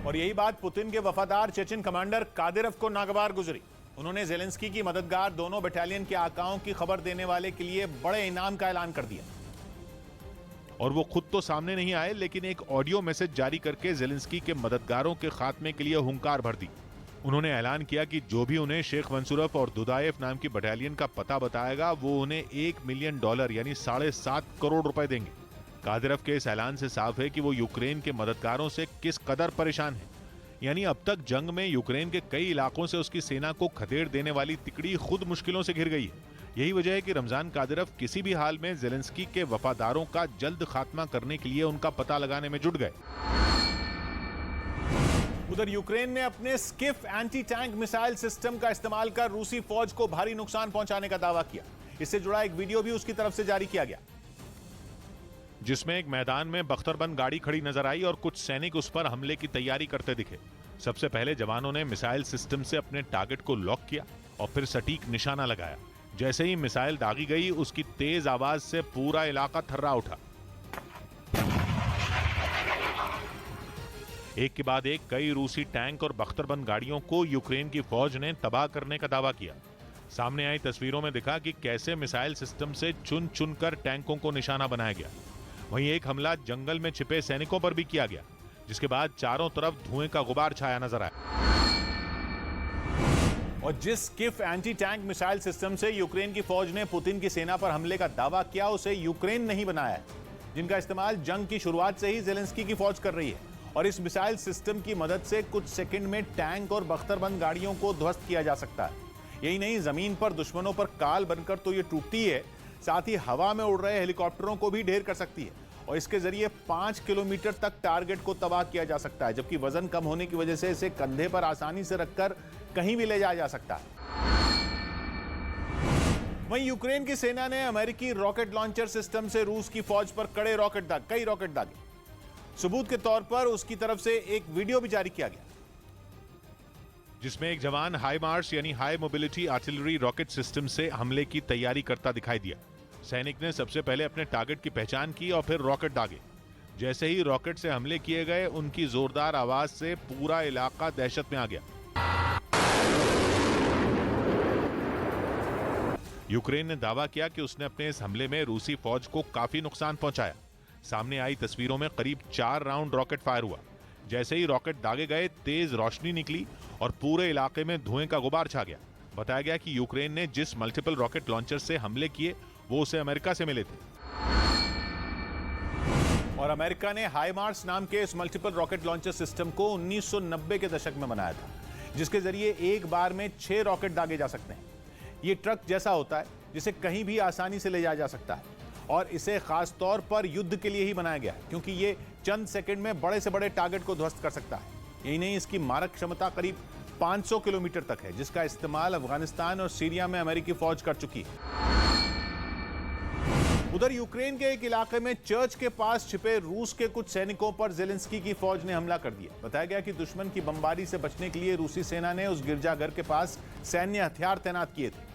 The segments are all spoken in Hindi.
और यही बात पुतिन के वफादार चेचन कमांडर कादिरोव को नागवार गुजरी। उन्होंने जेलेंस्की की मददगार दोनों बटालियन के आकाओं की खबर देने वाले के लिए बड़े इनाम का ऐलान कर दिया। और वो खुद तो सामने नहीं आए, लेकिन एक ऑडियो मैसेज जारी करके जेलेंस्की के मददगारों के खात्मे के लिए हुंकार भर दी। उन्होंने ऐलान किया कि जो भी उन्हें शेख मंसूरफ और दुदायफ नाम की बटालियन का पता बताएगा वो उन्हें $1 मिलियन यानी 7.5 करोड़ रुपए देंगे। कादिरोव के इस ऐलान से साफ है कि वो यूक्रेन के मददगारों से किस कदर परेशान है। यानी अब तक जंग में यूक्रेन के कई इलाकों से उसकी सेना को खदेड़ देने वाली तिकड़ी खुद मुश्किलों से घिर गई है। यही वजह है कि रमजान कादिरोव किसी भी हाल में जेलेंस्की के वफादारों का जल्द खात्मा करने के लिए उनका पता लगाने में जुट गए। उधर यूक्रेन ने अपने Schiff anti tank missile system का इस्तेमाल कर रूसी फौज को भारी नुकसान पहुंचाने का दावा किया। इससे जुड़ा एक वीडियो भी उसकी तरफ से जारी किया गया, जिसमें एक मैदान में बख्तरबंद गाड़ी खड़ी नजर आई और कुछ सैनिक उस पर हमले की तैयारी करते दिखे। सबसे पहले जवानों ने मिसाइल सिस्टम से अपने टारगेट को लॉक किया और फिर सटीक निशाना लगाया। जैसे ही मिसाइल दागी गई, उसकी तेज आवाज से पूरा इलाका थर्रा उठा। एक के बाद एक कई रूसी टैंक और बख्तरबंद गाड़ियों को यूक्रेन की फौज ने तबाह करने का दावा किया। सामने आई तस्वीरों में दिखा कि कैसे मिसाइल सिस्टम से चुन चुनकर टैंकों को निशाना बनाया गया। वहीं एक हमला जंगल में छिपे सैनिकों पर भी किया गया, जिसके बाद चारों तरफ धुएं का गुबार छाया नजर आया। और जिस Schiff anti tank missile system से यूक्रेन की फौज ने पुतिन की सेना पर हमले का दावा किया, उसे यूक्रेन नहीं बनाया है, जिनका इस्तेमाल जंग की शुरुआत से ही जेलेंस्की की फौज कर रही है। और इस मिसाइल सिस्टम की मदद से कुछ सेकंड में टैंक और बख्तरबंद गाड़ियों को ध्वस्त किया जा सकता है। यही नहीं, जमीन पर दुश्मनों पर काल बनकर तो ये टूटती है, साथ ही हवा में उड़ रहे हेलीकॉप्टरों को भी ढेर कर सकती है। और इसके जरिए 5 किलोमीटर तक टारगेट को तबाह किया जा सकता है, जबकि वजन कम होने की वजह से इसे कंधे पर आसानी से रखकर कहीं भी ले जाया जा सकता है। वहीं यूक्रेन की सेना ने अमेरिकी रॉकेट लॉन्चर सिस्टम से रूस की फौज पर कई रॉकेट दागे। सबूत के तौर पर उसकी तरफ से एक वीडियो भी जारी किया गया, जिसमें एक जवान हाई मार्स यानी high mobility artillery rocket system से हमले की तैयारी करता दिखाई दिया। सैनिक ने सबसे पहले अपने टारगेट की पहचान की और फिर रॉकेट दागे। जैसे ही रॉकेट से हमले किए गए, उनकी जोरदार आवाज से पूरा इलाका दहशत में आ गया। यूक्रेन ने दावा किया कि उसने अपने इस हमले में रूसी फौज को काफी नुकसान पहुंचाया। सामने आई तस्वीरों में करीब 4 राउंड रॉकेट फायर हुआ। जैसे ही रॉकेट दागे गए, तेज रोशनी निकली और पूरे इलाके में धुएं का गुबार छा गया। बताया गया कि यूक्रेन ने जिस मल्टीपल रॉकेट लॉन्चर से हमले किए, वो उसे अमेरिका से मिले थे। और अमेरिका ने हाईमार्स नाम के इस मल्टीपल रॉकेट लॉन्चर सिस्टम को 1990 के दशक में बनाया था, जिसके जरिए एक बार में 6 रॉकेट दागे जा सकते हैं। ये ट्रक जैसा होता है, जिसे कहीं भी आसानी से ले जाया जा सकता है, और इसे खास तौर पर युद्ध के लिए ही बनाया गया है, क्योंकि ये चंद सेकंड में बड़े से बड़े टारगेट को ध्वस्त कर सकता है। यही नहीं, इसकी मारक क्षमता करीब 500 किलोमीटर तक है, जिसका इस्तेमाल अफगानिस्तान और सीरिया में अमेरिकी फौज कर चुकी है। उधर यूक्रेन के एक इलाके में चर्च के पास छिपे रूस के कुछ सैनिकों पर जेलेंस्की की फौज ने हमला कर दिया। बताया गया कि दुश्मन की बमबारी से बचने के लिए रूसी सेना ने उस गिरजाघर के पास सैन्य हथियार तैनात किए थे,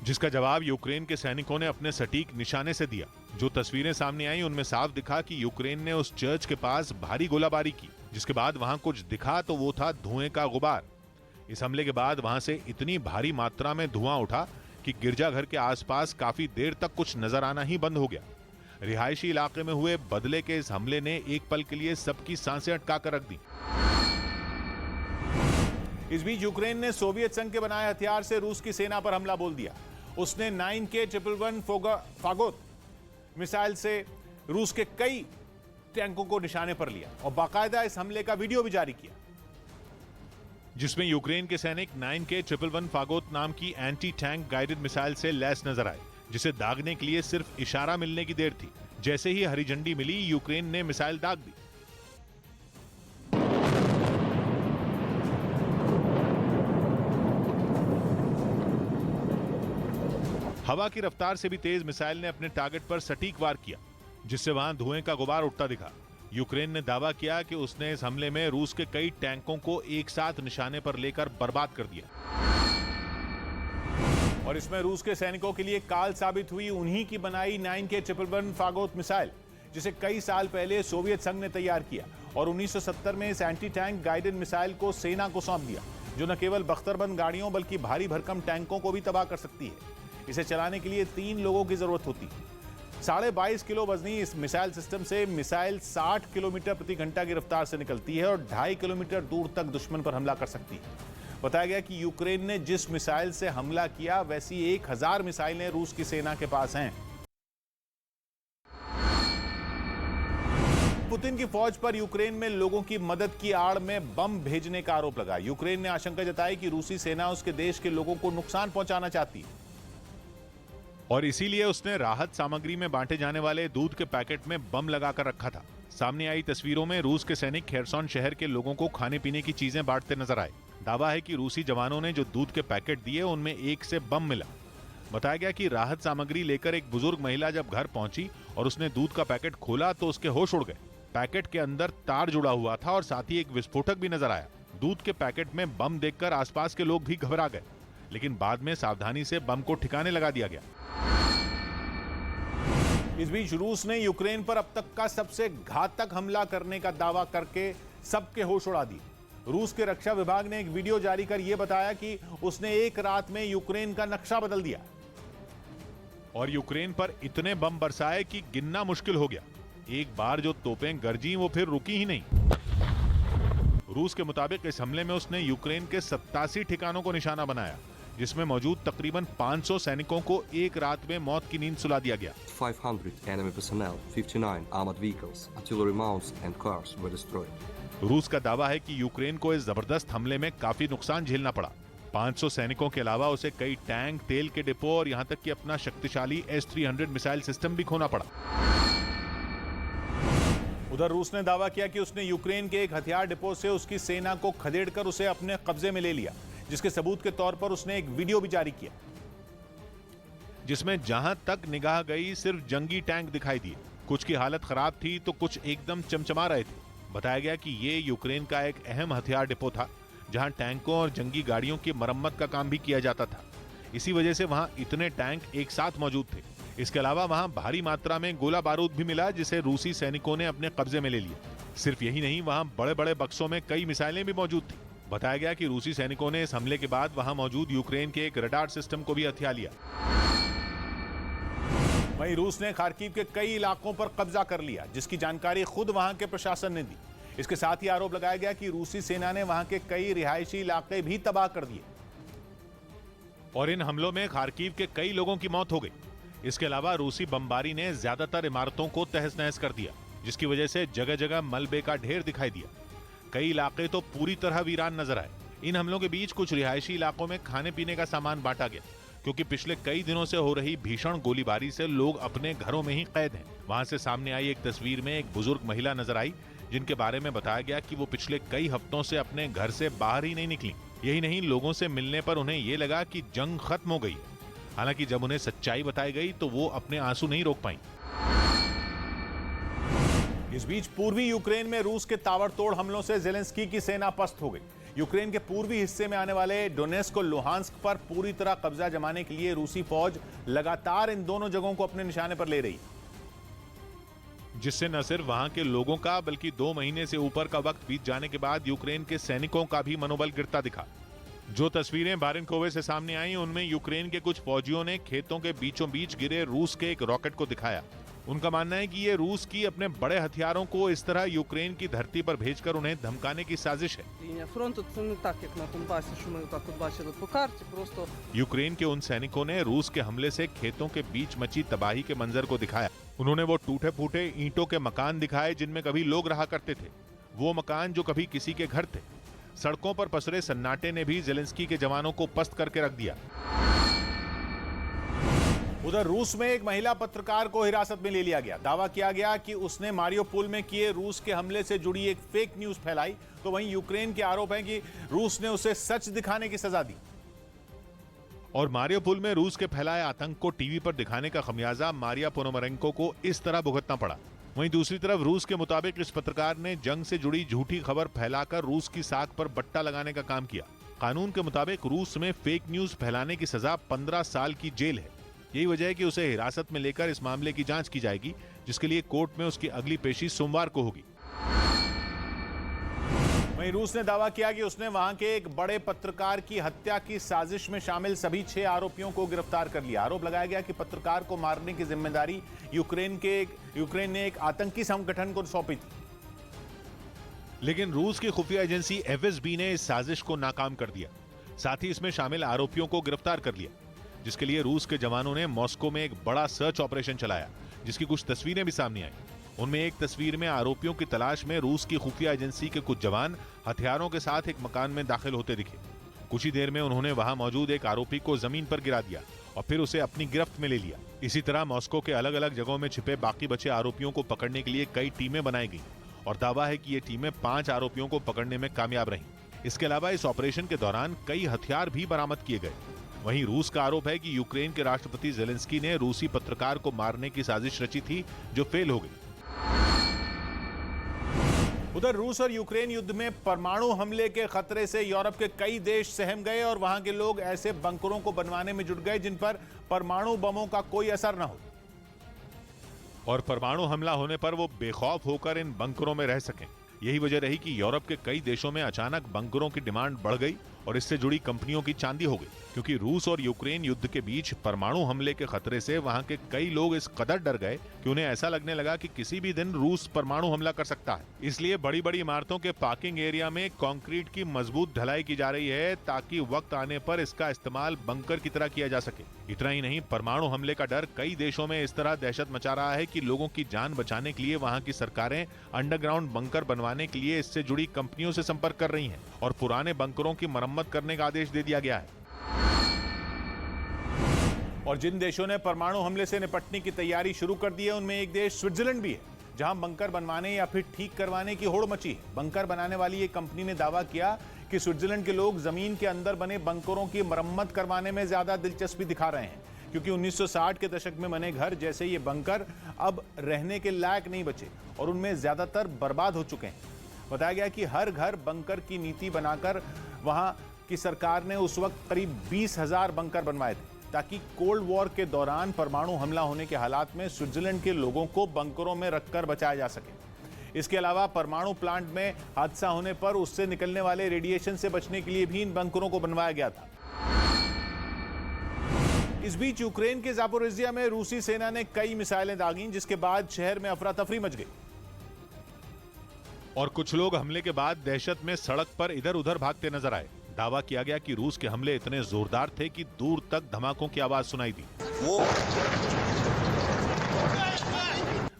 जिसका जवाब यूक्रेन के सैनिकों ने अपने सटीक निशाने से दिया। जो तस्वीरें सामने आई, उनमें साफ दिखा कि यूक्रेन ने उस चर्च के पास भारी गोलाबारी की, जिसके बाद वहां कुछ दिखा तो वो था धुएं का गुबार। इस हमले के बाद वहां से इतनी भारी मात्रा में धुआं उठा कि गिरजाघर के आसपास काफी देर तक कुछ नजर आना ही बंद हो गया। रिहायशी इलाके में हुए बदले के इस हमले ने एक पल के लिए सबकी सांसें अटकाकर रख दी। इस बीच यूक्रेन ने सोवियत संघ के बनाए हथियार से रूस की सेना पर हमला बोल दिया। उसने 9K111 फागोत मिसाइल से रूस के कई टैंकों को निशाने पर लिया और बाकायदा इस हमले का वीडियो भी जारी किया, जिसमें यूक्रेन के सैनिक 9K111 फागोत नाम की एंटी टैंक गाइडेड मिसाइल से लैस नजर आए, जिसे दागने के लिए सिर्फ इशारा मिलने की देर थी। जैसे ही हरी झंडी मिली, यूक्रेन ने मिसाइल दाग दी। हवा की रफ्तार से भी तेज मिसाइल ने अपने टारगेट पर सटीक वार किया, जिससे वहां धुएं का गुबार उठता दिखा। यूक्रेन ने दावा किया कि उसने इस हमले में रूस के कई टैंकों को एक साथ निशाने पर लेकर बर्बाद कर दिया। और इसमें रूस के सैनिकों के लिए काल साबित हुई उन्हीं की बनाई 9K111 फागोत मिसाइल, जिसे कई साल पहले सोवियत संघ ने तैयार किया और 1970 में इस एंटी टैंक गाइडेड मिसाइल को सेना को सौंप दिया, जो न केवल बख्तरबंद गाड़ियों बल्कि भारी भरकम टैंकों को भी तबाह कर सकती है। इसे चलाने के लिए 3 लोगों की जरूरत होती है। 22.5 किलो वजनी इस मिसाइल सिस्टम से मिसाइल 60 किलोमीटर प्रति घंटा की रफ्तार से निकलती है और 2.5 किलोमीटर दूर तक दुश्मन पर हमला कर सकती है। बताया गया कि यूक्रेन ने जिस मिसाइल से हमला किया वैसी 1000 मिसाइलें रूस की सेना के पास हैं। पुतिन की फौज पर यूक्रेन में लोगों की मदद की आड़ में बम भेजने का आरोप लगा। यूक्रेन ने आशंका जताई कि रूसी सेना उसके देश के लोगों को नुकसान पहुंचाना चाहती है और इसीलिए उसने राहत सामग्री में बांटे जाने वाले दूध के पैकेट में बम लगाकर रखा था। सामने आई तस्वीरों में रूस के सैनिक खेरसॉन शहर के लोगों को खाने पीने की चीजें बांटते नजर आए। दावा है कि रूसी जवानों ने जो दूध के पैकेट दिए उनमें एक से बम मिला। बताया गया कि राहत सामग्री लेकर एक बुजुर्ग महिला जब घर पहुंची और उसने दूध का पैकेट खोला तो उसके होश उड़ गए। पैकेट के अंदर तार जुड़ा हुआ था और साथ ही एक विस्फोटक भी नजर आया। दूध के पैकेट में बम देखकर आसपास के लोग भी घबरा गए, लेकिन बाद में सावधानी से बम को ठिकाने लगा दिया गया। इस बीच रूस ने यूक्रेन पर अब तक का सबसे घातक हमला करने का दावा करके सबके होश उड़ा दिए। रूस के रक्षा विभाग ने एक वीडियो जारी कर यह बताया कि उसने एक रात में यूक्रेन का नक्शा बदल दिया और यूक्रेन पर इतने बम बरसाए कि गिनना मुश्किल हो गया। एक बार जो तोपें गरजी वो फिर रुकी ही नहीं। रूस के मुताबिक इस हमले में उसने यूक्रेन के 87 ठिकानों को निशाना बनाया, जिसमें मौजूद तकरीबन 500 सैनिकों को एक रात में मौत की नींद सुला दिया गया। 500 enemy personnel, 59 armored vehicles, artillery mounts and cars were destroyed. रूस का दावा है कि यूक्रेन को इस जबरदस्त हमले में काफी नुकसान झेलना पड़ा। 500 सैनिकों के अलावा उसे कई टैंक, तेल के डिपो और यहां तक कि अपना शक्तिशाली S-300 मिसाइल सिस्टम भी खोना पड़ा। उधर रूस ने दावा किया कि उसने यूक्रेन के एक हथियार डिपो से उसकी सेना को खदेड़कर उसे अपने कब्जे में ले लिया, जिसके सबूत के तौर पर उसने एक वीडियो भी जारी किया, जिसमें जहां तक निगाह गई सिर्फ जंगी टैंक दिखाई दिए। कुछ की हालत खराब थी तो कुछ एकदम चमचमा रहे थे। बताया गया कि ये यूक्रेन का एक अहम हथियार डिपो था, जहां टैंकों और जंगी गाड़ियों की मरम्मत का काम भी किया जाता था। इसी वजह से वहां इतने टैंक एक साथ मौजूद थे। इसके अलावा वहां भारी मात्रा में गोला बारूद भी मिला, जिसे रूसी सैनिकों ने अपने कब्जे में ले लिया। सिर्फ यही नहीं, वहां बड़े बड़े बक्सों में कई मिसाइलें भी मौजूद थी। बताया गया कि रूसी सैनिकों ने इस हमले के बाद वहां मौजूद यूक्रेन के एक रडार सिस्टम को भी हथिया लिया। वहीं रूस ने खार्किव के कई इलाकों पर कब्जा कर लिया, जिसकी जानकारी खुद वहां के प्रशासन ने दी। इसके साथ ही आरोप लगाया गया कि रूसी सेना ने वहां के कई रिहायशी इलाके भी तबाह कर दिए और इन हमलों में खार्किव के कई लोगों की मौत हो गई। इसके अलावा रूसी बमबारी ने ज्यादातर इमारतों को तहस नहस कर दिया, जिसकी वजह से जगह जगह मलबे का ढेर दिखाई दिया। कई इलाके तो पूरी तरह वीरान नजर आए। इन हमलों के बीच कुछ रिहायशी इलाकों में खाने पीने का सामान बांटा गया, क्योंकि पिछले कई दिनों से हो रही भीषण गोलीबारी से लोग अपने घरों में ही कैद हैं। वहां से सामने आई एक तस्वीर में एक बुजुर्ग महिला नजर आई, जिनके बारे में बताया गया कि वो पिछले कई हफ्तों से अपने घर से बाहर ही नहीं निकली। यही नहीं, लोगों से मिलने पर उन्हें ये लगा कि जंग खत्म हो गई है। हालांकि जब उन्हें सच्चाई बताई गई तो वो अपने आंसू नहीं रोक पाई। इस बीच पूर्वी यूक्रेन में रूस के ताबड़तोड़ हमलों से जेलेंस्की की सेना पस्त हो गई। यूक्रेन के पूर्वी हिस्से में आने वाले डोनेस्क और लुहांस्क पर पूरी तरह कब्जा जमाने के लिए रूसी फौज लगातार इन दोनों जगहों को अपने निशाने पर ले रही है, जिससे न सिर्फ वहां के लोगों का बल्कि 2 महीने से ऊपर का वक्त बीत जाने के बाद यूक्रेन के सैनिकों का भी मनोबल गिरता दिखा। जो तस्वीरें बारिनकोवे से सामने आई, उनमें यूक्रेन के कुछ फौजियों ने खेतों के बीचों बीच गिरे रूस के एक रॉकेट को दिखाया। उनका मानना है कि ये रूस की अपने बड़े हथियारों को इस तरह यूक्रेन की धरती पर भेजकर उन्हें धमकाने की साजिश है। Лінія фронту це не так, як на Донбасі, що ми так от бачили по карті, просто यूक्रेन के उन सैनिकों ने रूस के हमले से खेतों के बीच मची तबाही के मंजर को दिखाया। उन्होंने वो टूटे फूटे ईंटों के मकान दिखाए जिनमें कभी लोग रहा करते थे, वो मकान जो कभी किसी के घर थे। सड़कों पर पसरे सन्नाटे ने भी जेलेंस्की के जवानों को पस्त करके रख दिया। उधर रूस में एक महिला पत्रकार को हिरासत में ले लिया गया। दावा किया गया कि उसने मारियोपोल में किए रूस के हमले से जुड़ी एक फेक न्यूज फैलाई, तो वहीं यूक्रेन के आरोप है कि रूस ने उसे सच दिखाने की सजा दी। और मारियोपोल में रूस के फैलाए आतंक को टीवी पर दिखाने का खमियाजा मारिया पोनोमरेंको को इस तरह भुगतना पड़ा। वहीं दूसरी तरफ रूस के मुताबिक इस पत्रकार ने जंग से जुड़ी झूठी खबर फैलाकर रूस की साख पर बट्टा लगाने का काम किया। कानून के मुताबिक रूस में फेक न्यूज फैलाने की सजा 15 साल की जेल है। यही वजह है कि उसे हिरासत में लेकर इस मामले की जांच की जाएगी, जिसके लिए कोर्ट में उसकी अगली पेशी सोमवार को होगी। वहीं रूस ने दावा किया कि उसने वहां के एक बड़े पत्रकार की हत्या की साजिश में शामिल सभी 6 आरोपियों को गिरफ्तार कर लिया। आरोप लगाया गया कि पत्रकार को मारने की जिम्मेदारी यूक्रेन ने एक आतंकी संगठन को सौंपी थी। लेकिन रूस की खुफिया एजेंसी एफएसबी ने इस साजिश को नाकाम कर दिया। साथ ही इसमें शामिल आरोपियों को गिरफ्तार कर लिया, जिसके लिए रूस के जवानों ने मॉस्को में एक बड़ा सर्च ऑपरेशन चलाया, जिसकी कुछ तस्वीरें भी सामने आई। उनमें एक तस्वीर में आरोपियों की तलाश में रूस की खुफिया एजेंसी के कुछ जवान हथियारों के साथ एक मकान में दाखिल होते दिखे। कुछ ही देर में उन्होंने वहां मौजूद एक आरोपी को जमीन पर गिरा दिया और फिर उसे अपनी गिरफ्त में ले लिया। इसी तरह मॉस्को के अलग अलग जगहों में छिपे बाकी बचे आरोपियों को पकड़ने के लिए कई टीमें बनाई गई और दावा है कि ये टीमें 5 आरोपियों को पकड़ने में कामयाब रहीं। इसके अलावा इस ऑपरेशन के दौरान कई हथियार भी बरामद किए गए। वहीं रूस का आरोप है कि यूक्रेन के राष्ट्रपति जेलेंस्की ने रूसी पत्रकार को मारने की साजिश रची थी, जो फेल हो गई। उधर रूस और यूक्रेन युद्ध में परमाणु हमले के खतरे से यूरोप के कई देश सहम गए और वहां के लोग ऐसे बंकरों को बनवाने में जुट गए जिन पर परमाणु बमों का कोई असर न हो और परमाणु हमला होने पर वो बेखौफ होकर इन बंकरों में रह सकें। यही वजह रही कि यूरोप के कई देशों में अचानक बंकरों की डिमांड बढ़ गई और इससे जुड़ी कंपनियों की चांदी हो गई, क्योंकि रूस और यूक्रेन युद्ध के बीच परमाणु हमले के खतरे से वहां के कई लोग इस कदर डर गए कि उन्हें ऐसा लगने लगा कि किसी भी दिन रूस परमाणु हमला कर सकता है। इसलिए बड़ी बड़ी इमारतों के पार्किंग एरिया में कंक्रीट की मजबूत ढलाई की जा रही है, ताकि वक्त आने पर इसका इस्तेमाल बंकर की तरह किया जा सके। इतना ही नहीं, परमाणु हमले का डर कई देशों में इस तरह दहशत मचा रहा है कि लोगों की जान बचाने के लिए वहां की सरकारें अंडरग्राउंड बंकर बनवाने के लिए इससे जुड़ी कंपनियों से संपर्क कर रही हैं और पुराने बंकरों की मरम्मत करने का आदेश दे दिया गया है। और जिन देशों ने परमाणु हमले से निपटने की तैयारी शुरू कर दी है, उनमें एक देश स्विट्जरलैंड भी है, जहां बंकर बनवाने या फिर ठीक करवाने की होड़ मची है। बंकर बनाने वाली एक कंपनी ने दावा किया कि स्विट्जरलैंड के लोग जमीन के अंदर बने बंकरों की मरम्मत करवाने में ज्यादा दिलचस्पी दिखा रहे हैं, क्योंकि 1960 के दशक में बने घर जैसे ये बंकर अब रहने के लायक नहीं बचे और उनमें ज्यादातर बर्बाद हो चुके हैं। बताया गया कि हर घर बंकर की नीति बनाकर वहां की सरकार ने उस वक्त करीब 20,000 बंकर बनवाए थे, ताकि कोल्ड वॉर के दौरान परमाणु हमला होने के हालात में स्विट्जरलैंड के लोगों को बंकरों में रखकर बचाया जा सके। इसके अलावा परमाणु प्लांट में हादसा होने पर उससे निकलने वाले रेडिएशन से बचने के लिए भी इन बंकरों को बनवाया गया था। इस बीच यूक्रेन के ज़ापोरिज़िया में रूसी सेना ने कई मिसाइलें दागीं, जिसके बाद शहर में अफरा तफरी मच गई और कुछ लोग हमले के बाद दहशत में सड़क पर इधर उधर भागते नजर आए। दावा किया गया कि रूस के हमले इतने जोरदार थे कि दूर तक धमाकों की आवाज सुनाई दी।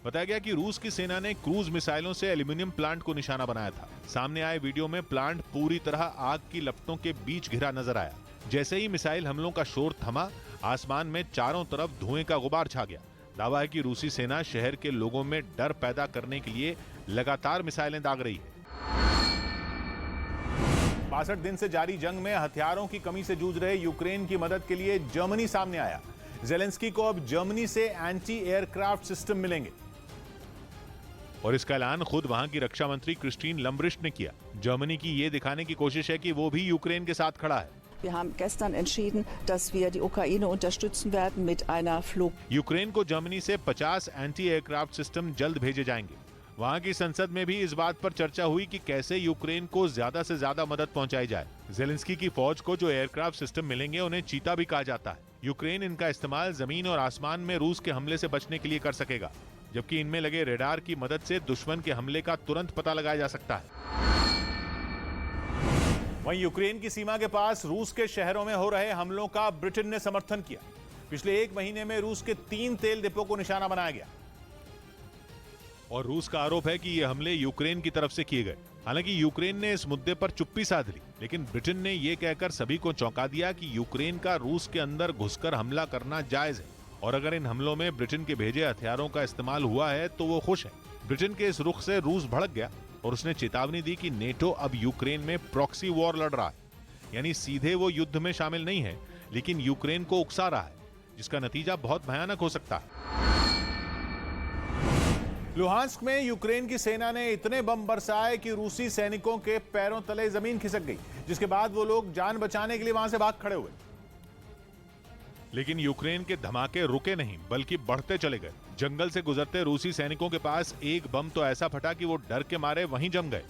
बताया गया कि रूस की सेना ने क्रूज मिसाइलों से एल्यूमिनियम प्लांट को निशाना बनाया था। सामने आए वीडियो में प्लांट पूरी तरह आग की लपटों के बीच घिरा नजर आया। जैसे ही मिसाइल हमलों का शोर थमा, आसमान में चारों तरफ धुएं का गुबार छा गया। दावा है कि रूसी सेना शहर के लोगों में डर पैदा करने के लिए लगातार मिसाइलें दाग रही है। 62 दिन से जारी जंग में हथियारों की कमी से जूझ रहे यूक्रेन की मदद के लिए जर्मनी सामने आया। जेलेंस्की को अब जर्मनी से एंटी एयरक्राफ्ट सिस्टम मिलेंगे और इसका ऐलान खुद वहां की रक्षा मंत्री क्रिस्टीन लम्ब्रिस्ट ने किया। जर्मनी की ये दिखाने की कोशिश है कि वो भी यूक्रेन के साथ खड़ा है। Wir haben gestern entschieden, dass wir die Ukraine unterstützen werden mit einer Ukraine को जर्मनी से 50 एंटी एयरक्राफ्ट सिस्टम जल्द भेजे जाएंगे। वहां की संसद में भी इस बात पर चर्चा हुई कि कैसे यूक्रेन को ज्यादा से ज्यादा मदद पहुंचाई जाए। जेलेंस्की की फौज को जो एयरक्राफ्ट सिस्टम मिलेंगे उन्हें चीता भी कहा जाता है। यूक्रेन इनका इस्तेमाल जमीन और आसमान में रूस के हमले से बचने के लिए कर सकेगा, जबकि इनमें लगे रेडार की मदद से दुश्मन के हमले का तुरंत पता लगाया जा सकता है। वहीं यूक्रेन की सीमा के पास रूस के शहरों में हो रहे हमलों का ब्रिटेन ने समर्थन किया। पिछले 1 महीने में रूस के 3 तेल डिपो को निशाना बनाया गया और रूस का आरोप है कि ये हमले यूक्रेन की तरफ से किए गए। हालांकि यूक्रेन ने इस मुद्दे पर चुप्पी साध ली, लेकिन ब्रिटेन ने यह कहकर सभी को चौंका दिया कि यूक्रेन का रूस के अंदर घुसकर हमला करना जायज है और अगर इन हमलों में ब्रिटेन के भेजे हथियारों का इस्तेमाल हुआ है तो वो खुश है। ब्रिटेन के इस रुख से रूस भड़क गया और उसने चेतावनी दी कि नेटो अब यूक्रेन में प्रॉक्सी वॉर लड़ रहा है, यानी सीधे वो युद्ध में शामिल नहीं है, लेकिन यूक्रेन को उकसा रहा है, जिसका नतीजा बहुत भयानक हो सकता है। लुहांस्क में यूक्रेन की सेना ने इतने बम बरसाए कि रूसी सैनिकों के पैरों तले जमीन खिसक गई, जिसके बाद वो लोग जान बचाने के लिए वहां से भाग खड़े हुए। लेकिन यूक्रेन के धमाके रुके नहीं, बल्कि बढ़ते चले गए। जंगल से गुजरते रूसी सैनिकों के पास एक बम तो ऐसा फटा कि वो डर के मारे वहीं जम गए।